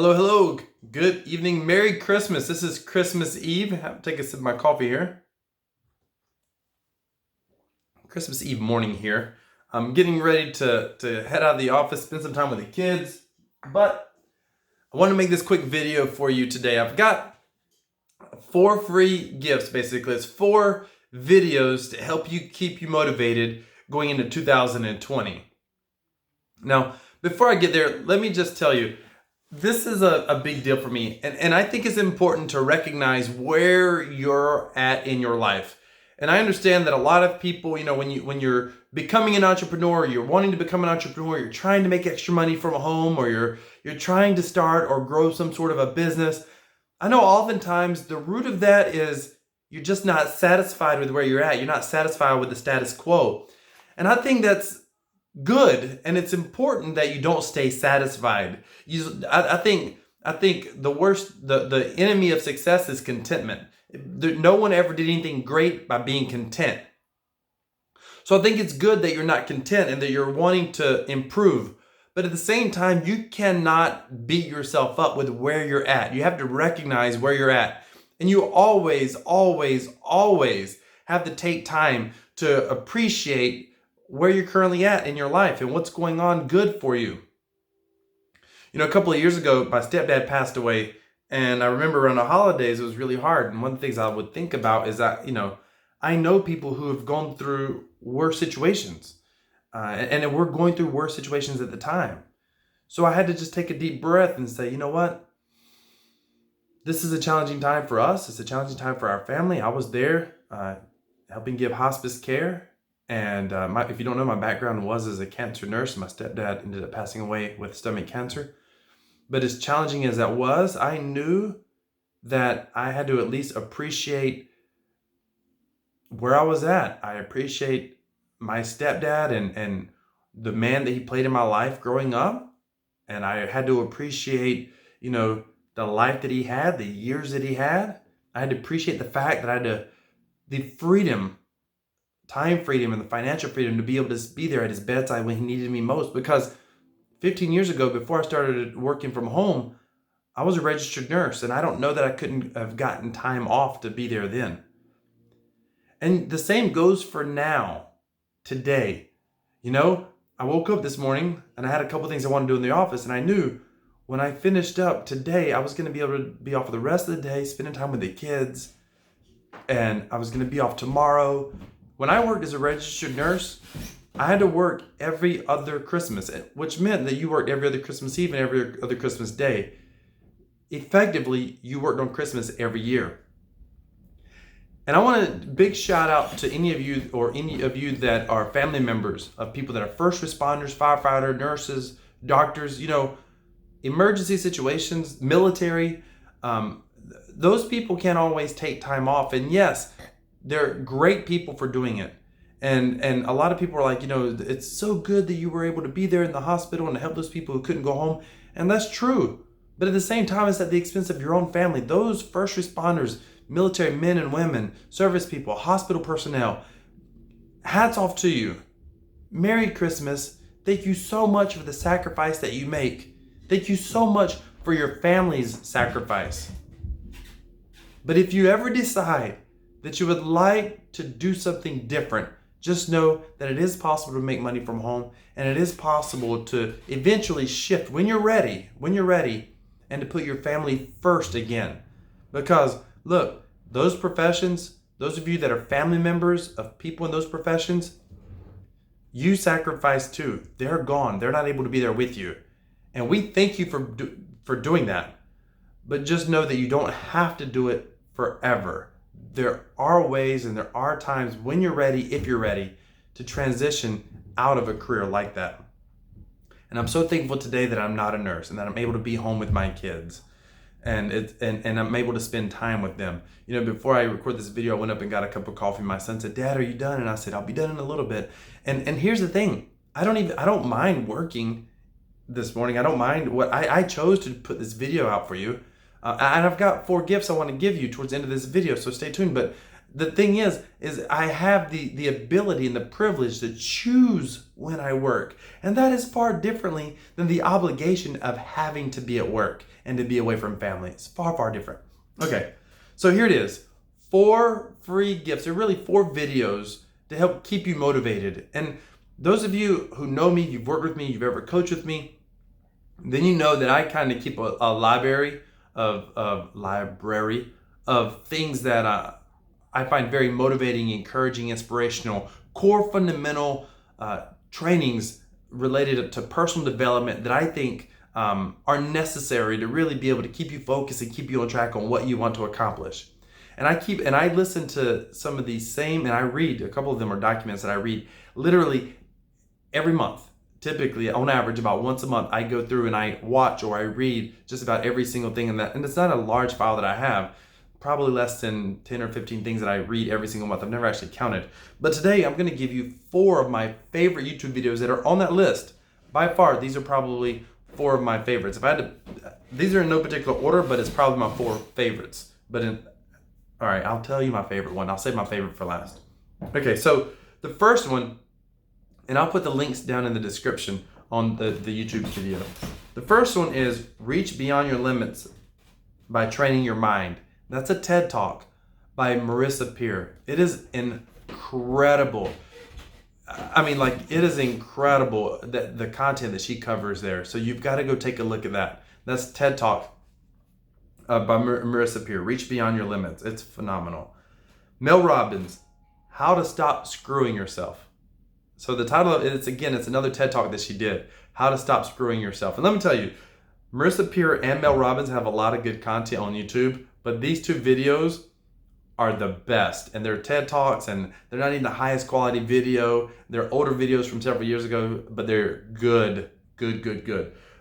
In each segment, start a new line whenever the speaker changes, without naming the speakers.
Hello, hello. Good evening. Merry Christmas. This is Christmas Eve. Have to take a sip of my coffee here. Christmas Eve morning here. I'm getting ready to head out of the office, spend some time with the kids. But I want to make this quick video for you today. I've got 4 free gifts, basically. It's 4 videos to help you keep you motivated going into 2020. Now, before I get there, let me just tell you, this is a big deal for me. And I think it's important to recognize where you're at in your life. And I understand that a lot of people, when you're becoming an entrepreneur, you're wanting to become an entrepreneur, you're trying to make extra money from home, or you're trying to start or grow some sort of a business. I know oftentimes the root of that is you're just not satisfied with where you're at. You're not satisfied with the status quo. And I think that's good, and it's important that you don't stay satisfied. I think the enemy of success is contentment. No one ever did anything great by being content. So I think it's good that you're not content and that you're wanting to improve. But at the same time, you cannot beat yourself up with where you're at. You have to recognize where you're at. And you always, always, always have to take time to appreciate where you're currently at in your life and what's going on good for you. A couple of years ago, my stepdad passed away, and I remember around the holidays, it was really hard. And one of the things I would think about is that, I know people who have gone through worse situations, and we're going through worse situations at the time. So I had to just take a deep breath and say, you know what? This is a challenging time for us. It's a challenging time for our family. I was there helping give hospice care. And if you don't know, my background was as a cancer nurse. My stepdad ended up passing away with stomach cancer. But as challenging as that was, I knew that I had to at least appreciate where I was at. I appreciate my stepdad and the man that he played in my life growing up. And I had to appreciate, the life that he had, the years that he had. I had to appreciate the fact that I had the freedom, time freedom, and the financial freedom to be able to be there at his bedside when he needed me most. Because 15 years ago, before I started working from home, I was a registered nurse, and I don't know that I couldn't have gotten time off to be there then. And the same goes for now, today. I woke up this morning and I had a couple things I wanted to do in the office, and I knew when I finished up today, I was going to be able to be off for the rest of the day, spending time with the kids, and I was going to be off tomorrow. When I worked as a registered nurse, I had to work every other Christmas, which meant that you worked every other Christmas Eve and every other Christmas Day. Effectively, you worked on Christmas every year. And I want a big shout out to any of you that are family members of people that are first responders, firefighter, nurses, doctors, emergency situations, military. Those people can't always take time off. And yes, they're great people for doing it. And a lot of people are like, it's so good that you were able to be there in the hospital and to help those people who couldn't go home. And that's true. But at the same time, it's at the expense of your own family. Those first responders, military men and women, service people, hospital personnel, hats off to you. Merry Christmas. Thank you so much for the sacrifice that you make. Thank you so much for your family's sacrifice. But if you ever decide that you would like to do something different, just know that it is possible to make money from home, and it is possible to eventually shift when you're ready, and to put your family first again. Because look, those professions, those of you that are family members of people in those professions, you sacrifice too. They're gone. They're not able to be there with you. And we thank you for doing that. But just know that you don't have to do it forever. There are ways and there are times when you're ready, if you're ready, to transition out of a career like that. And I'm so thankful today that I'm not a nurse and that I'm able to be home with my kids. And I'm able to spend time with them. Before I record this video, I went up and got a cup of coffee. My son said, "Dad, are you done?" And I said, "I'll be done in a little bit." And here's the thing. I don't mind working this morning. I don't mind what I chose to put this video out for you. And I've got 4 gifts I want to give you towards the end of this video, so stay tuned. But The thing is I have the ability and the privilege to choose when I work. And that is far differently than the obligation of having to be at work and to be away from family. It's far, far different. Okay, so here it is. 4 free gifts, or really 4 videos to help keep you motivated. And those of you who know me, you've worked with me, you've ever coached with me, then you know that I kind of keep a library of things that I find very motivating, encouraging, inspirational, core fundamental trainings related to personal development that I think are necessary to really be able to keep you focused and keep you on track on what you want to accomplish. And I listen to some of these same, and I read, a couple of them are documents that I read literally every month. Typically, on average, about once a month, I go through and I watch or I read just about every single thing in that. And it's not a large file that I have, probably less than 10 or 15 things that I read every single month. I've never actually counted. But today, I'm going to give you 4 of my favorite YouTube videos that are on that list. By far, these are probably 4 of my favorites. If I had to, these are in no particular order, but it's probably my 4 favorites. All right, I'll tell you my favorite one. I'll save my favorite for last. Okay, so the first one, and I'll put the links down in the description on the YouTube video. The first one is Reach Beyond Your Limits by Training Your Mind. That's a TED Talk by Marissa Peer. It is incredible. I mean, like, it is incredible, that the content that she covers there. So you've got to go take a look at that. That's TED Talk by Marissa Peer. Reach Beyond Your Limits. It's phenomenal. Mel Robbins, How to Stop Screwing Yourself. So the title of it, it's another TED Talk that she did, How to Stop Screwing Yourself. And let me tell you, Marissa Peer and Mel Robbins have a lot of good content on YouTube, but these 2 videos are the best. And they're TED Talks, and they're not even the highest quality video. They're older videos from several years ago, but they're good.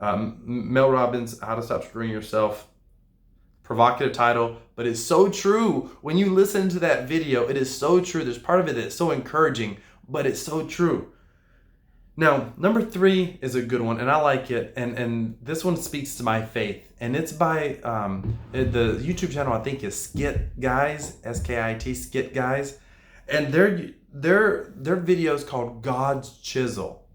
Mel Robbins, How to Stop Screwing Yourself. Provocative title, but it's so true. When you listen to that video, it is so true. There's part of it that's so encouraging, but it's so true. Now, number 3 is a good one, and I like it, and this one speaks to my faith, and it's by the YouTube channel, I think, is Skit Guys, S-K-I-T, Skit Guys, and their video is called God's Chisel.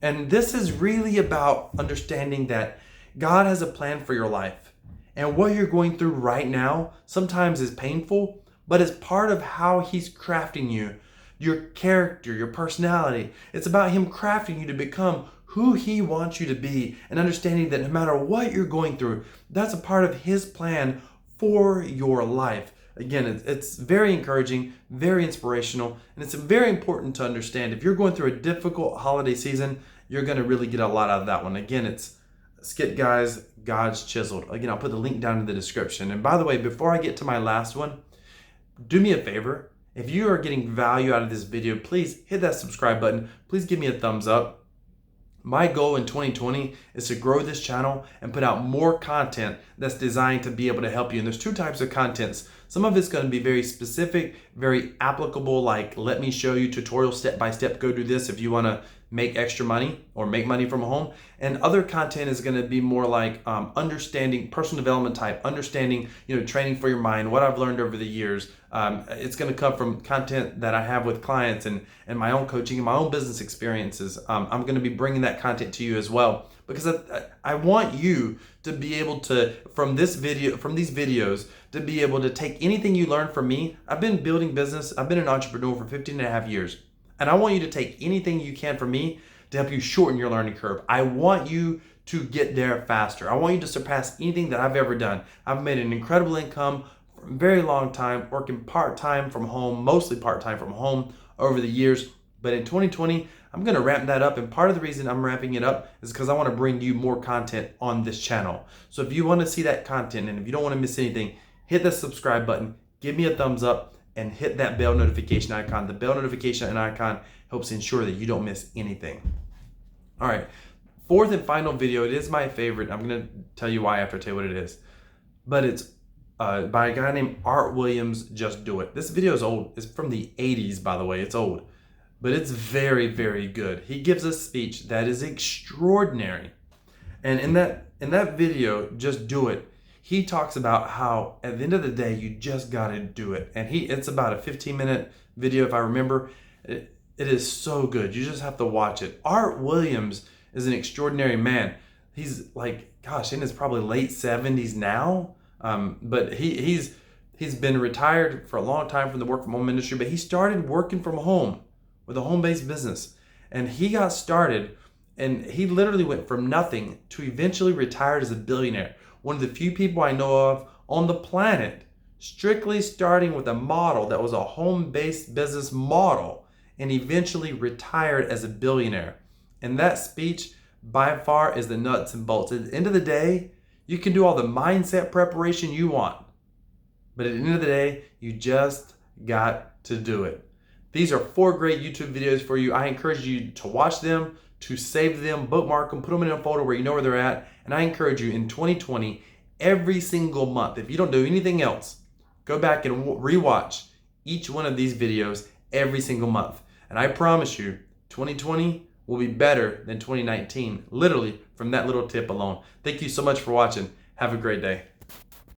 And this is really about understanding that God has a plan for your life, and what you're going through right now sometimes is painful, but it's part of how He's crafting you, your character, your personality. It's about Him crafting you to become who He wants you to be, and understanding that no matter what you're going through, that's a part of His plan for your life. Again, it's very encouraging, very inspirational, and it's very important to understand if you're going through a difficult holiday season, you're going to really get a lot out of that one. Again, it's Skit Guys, God's Chiseled. Again, I'll put the link down in the description. And by the way, before I get to my last one, do me a favor. If you are getting value out of this video, please hit that subscribe button. Please give me a thumbs up. My goal in 2020 is to grow this channel and put out more content that's designed to be able to help you. And there's 2 types of contents. Some of it's going to be very specific, very applicable, like let me show you tutorial step by step, go do this if you want to make extra money or make money from home. And other content is going to be more like understanding, personal development type, understanding, training for your mind, what I've learned over the years. It's going to come from content that I have with clients and my own coaching and my own business experiences. I'm going to be bringing that content to you as well, because I want you to be able to, from these videos, to be able to take anything you learn from me. I've been building business. I've been an entrepreneur for 15 and a half years. And I want you to take anything you can from me to help you shorten your learning curve. I want you to get there faster. I want you to surpass anything that I've ever done. I've made an incredible income for a very long time, working part-time from home, mostly part-time from home over the years. But in 2020, I'm going to ramp that up. And part of the reason I'm ramping it up is because I want to bring you more content on this channel. So if you want to see that content and if you don't want to miss anything, hit the subscribe button, give me a thumbs up, and hit that bell notification icon. The bell notification icon helps ensure that you don't miss anything. All right, 4th and final video. It is my favorite. I'm going to tell you why after I tell you what it is. But it's by a guy named Art Williams, Just Do It. This video is old. It's from the 80s, by the way. It's old. But it's very, very good. He gives a speech that is extraordinary. And in that video, Just Do It, he talks about how at the end of the day, you just got to do it. And it's about a 15-minute video, if I remember. It is so good. You just have to watch it. Art Williams is an extraordinary man. He's like, gosh, in his probably late 70s now. But he's been retired for a long time from the work from home industry, but he started working from home with a home-based business. And he got started, and he literally went from nothing to eventually retired as a billionaire. One of the few people I know of on the planet, strictly starting with a model that was a home-based business model and eventually retired as a billionaire. And that speech by far is the nuts and bolts. At the end of the day, you can do all the mindset preparation you want, but at the end of the day, you just got to do it. These are 4 great YouTube videos for you. I encourage you to watch them, to save them, bookmark them, put them in a folder where you know where they're at. And I encourage you in 2020, every single month, if you don't do anything else, go back and rewatch each one of these videos every single month. And I promise you, 2020 will be better than 2019, literally from that little tip alone. Thank you so much for watching. Have a great day.